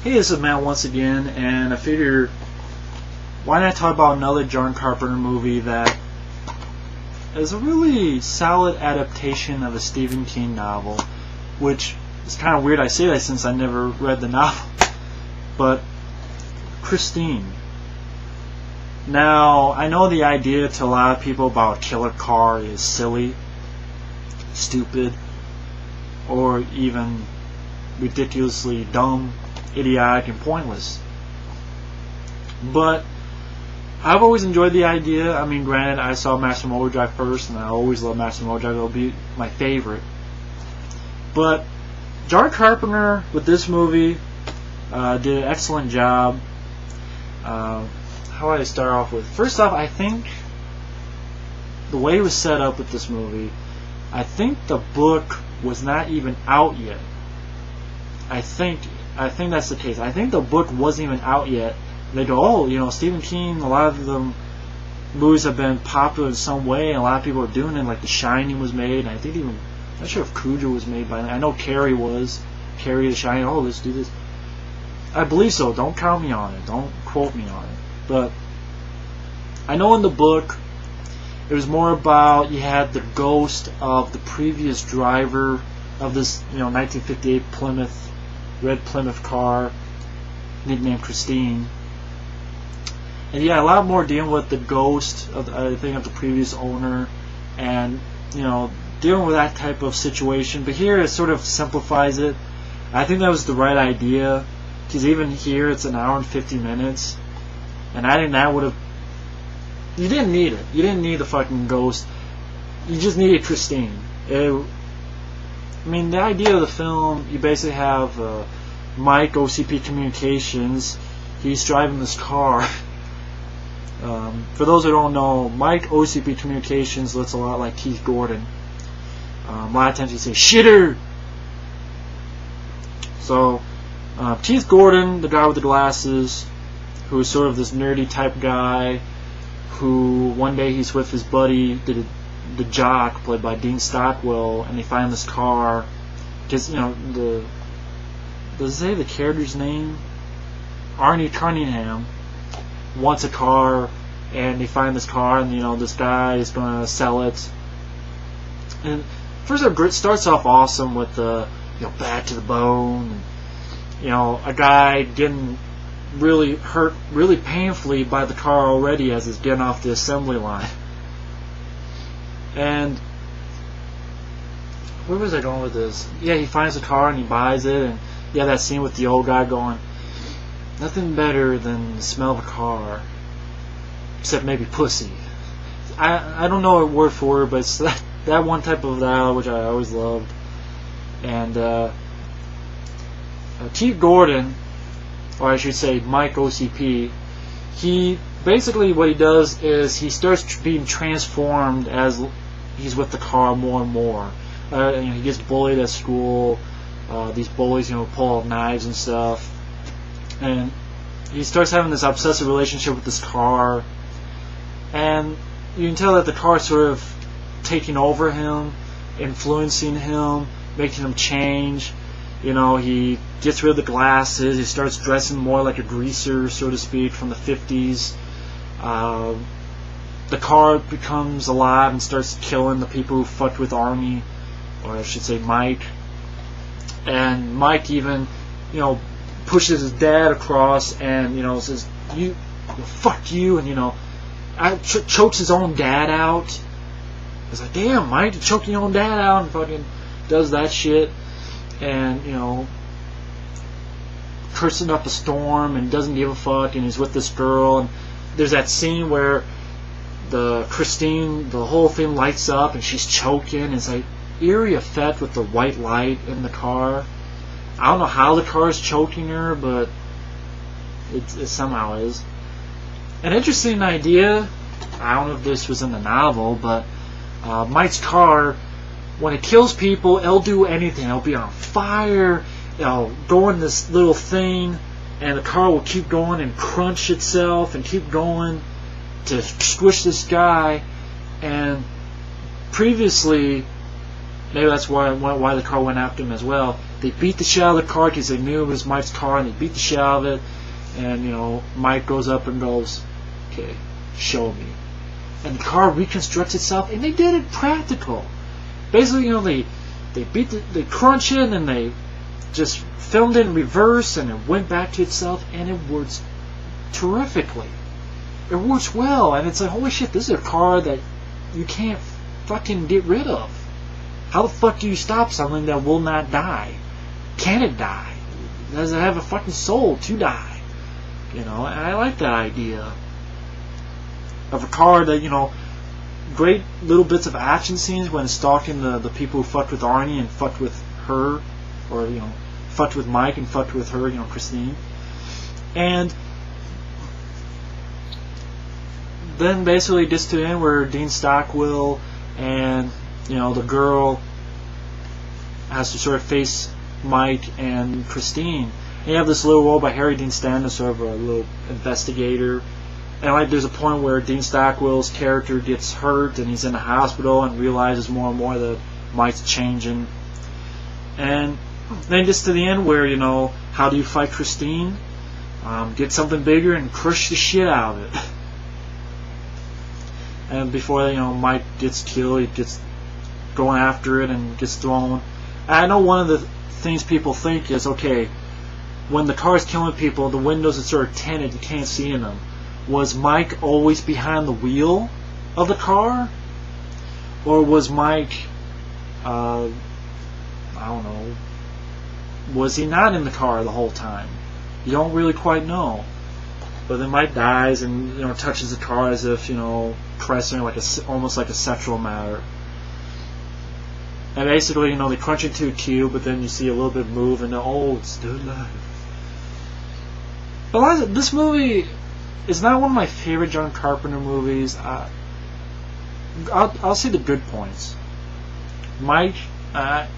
Hey, this is Matt once again, and I figure why not talk about another John Carpenter movie that is a really solid adaptation of a Stephen King novel, which is kind of weird I say that since I never read the novel, but Christine. Now, I know the idea to a lot of people about a killer car is silly, stupid, or even ridiculously dumb, idiotic, and pointless. But I've always enjoyed the idea. I mean, granted, I saw Maximum Overdrive first, and I always love Maximum Overdrive. It'll be my favorite. But John Carpenter, with this movie, did an excellent job. How do I start off with? First off, I think the way it was set up with this movie, I think the book was not even out yet. I think that's the case. I think the book wasn't even out yet. They go, oh, you know, Stephen King, a lot of them movies have been popular in some way, and a lot of people are doing it. Like The Shining was made, and I think even, I'm not sure if Cujo was made by then. I know Carrie was. Carrie, The Shining, oh, let's do this. I believe so. Don't count me on it. Don't quote me on it. But I know in the book, it was more about you had the ghost of the previous driver of this, 1958 red Plymouth car, nicknamed Christine. And yeah, a lot more dealing with the ghost of, I think, of the previous owner, and dealing with that type of situation. But here it sort of simplifies it. I think that was the right idea, because even here it's an hour and 50 minutes, and I think that would have. You didn't need it. You didn't need the fucking ghost. You just needed Christine. The idea of the film, you basically have Mike, OCPcommunications. He's driving this car. For those who don't know, Mike, OCPcommunications, looks a lot like Keith Gordon. A lot of times he says, shitter! So, Keith Gordon, the guy with the glasses, who is sort of this nerdy type guy, who one day he's with his buddy, the jock, played by Dean Stockwell, and they find this car. Because, does it say the character's name? Arnie Cunningham wants a car, and they find this car, and this guy is going to sell it. And first it starts off awesome with the bad to the bone, and, a guy getting really hurt really painfully by the car already as it's getting off the assembly line. And where was I going with this? Yeah, he finds the car and he buys it, and yeah, that scene with the old guy going, nothing better than the smell of a car, except maybe pussy. I don't know a word for it, but it's that one type of dialogue which I always loved. And Keith Gordon, or I should say Mike OCP, he basically, what he does is he starts being transformed as he's with the car more and more. He gets bullied at school. These bullies, pull out knives and stuff, and he starts having this obsessive relationship with this car. And you can tell that the car is sort of taking over him, influencing him, making him change. He gets rid of the glasses. He starts dressing more like a greaser, so to speak, from the 50s. The car becomes alive and starts killing the people who fucked with Arnie, or I should say Mike. And Mike even, pushes his dad across and, says, "You, fuck you," and, chokes his own dad out. It's like, damn, Mike, you're choking your own dad out, and fucking does that shit. And, cursing up a storm and doesn't give a fuck, and he's with this girl, and there's that scene where the whole thing lights up and she's choking, and it's like eerie effect with the white light in the car. I don't know how the car is choking her, but it somehow is. An interesting idea, I don't know if this was in the novel, but Mike's car, when it kills people, it'll do anything. It'll be on fire, it'll go in this little thing, and the car will keep going and crunch itself and keep going to squish this guy. And previously, maybe that's why the car went after him as well, they beat the shit out of the car because they knew it was Mike's car, and they beat the shit out of it. And Mike goes up and goes, "Okay, show me." And the car reconstructs itself, and they did it practical. Basically, they crunch it, and then they just filmed it in reverse, and it went back to itself, and it works terrifically. It works well, and it's like, holy shit, this is a car that you can't fucking get rid of. How the fuck do you stop something that will not die? Can it die? Does it have a fucking soul to die? And I like that idea of a car that, great little bits of action scenes when stalking the people who fucked with Arnie and fucked with her, or, fucked with Mike and fucked with her, Christine. And then basically it gets to the end where Dean Stockwell and, the girl has to sort of face Mike and Christine. And you have this little role by Harry Dean Stanton, sort of a little investigator. And there's a point where Dean Stockwell's character gets hurt and he's in the hospital and realizes more and more that Mike's changing. And then it gets to the end where, how do you fight Christine? Get something bigger and crush the shit out of it. And before Mike gets killed, he gets going after it and gets thrown. And I know one of the things people think is, okay, when the car's killing people, the windows are sort of tinted, you can't see in them. Was Mike always behind the wheel of the car? Or was Mike, I don't know, was he not in the car the whole time? You don't really quite know. But then Mike dies and touches the car as if pressing almost like a sexual matter. And basically they crunch into a cube, but then you see a little bit move and it's still alive. But this movie is not one of my favorite John Carpenter movies. I'll say the good points. Mike.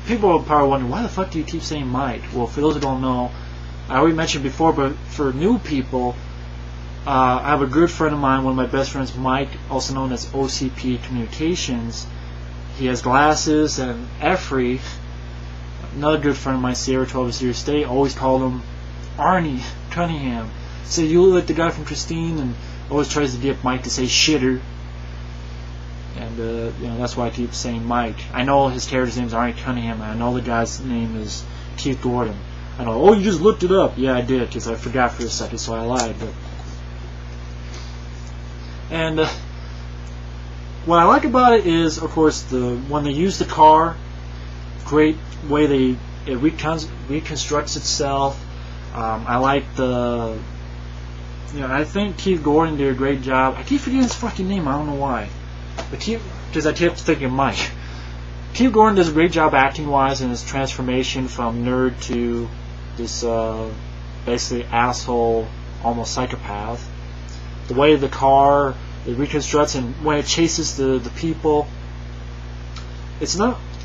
People are probably wondering, why the fuck do you keep saying Mike? Well, for those who don't know, I already mentioned before, but for new people, I have a good friend of mine, one of my best friends, Mike, also known as OCPcommunications. He has glasses, and Effrey, another good friend of mine, Sierra 12 Sierra State, always called him Arnie Cunningham. So you look like the guy from Christine, and always tries to get Mike to say shitter. And that's why I keep saying Mike. I know his character's name is Arnie Cunningham, and I know the guy's name is Keith Gordon. I know, you just looked it up. Yeah, I did, because I forgot for a second, so I lied. And what I like about it is, of course, when they use the car, great way it reconstructs itself. I like I think Keith Gordon did a great job. I keep forgetting his fucking name. I don't know why. Because I kept thinking Mike. Keith Gordon does a great job acting-wise in his transformation from nerd to this basically asshole, almost psychopath. The way the car it reconstructs and when it chases the people,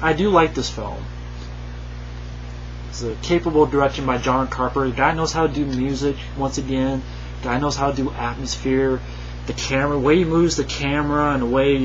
I do like this film. It's a capable direction by John Carpenter. The guy knows how to do music. Once again, the guy knows how to do atmosphere. The camera, the way he moves the camera, and the way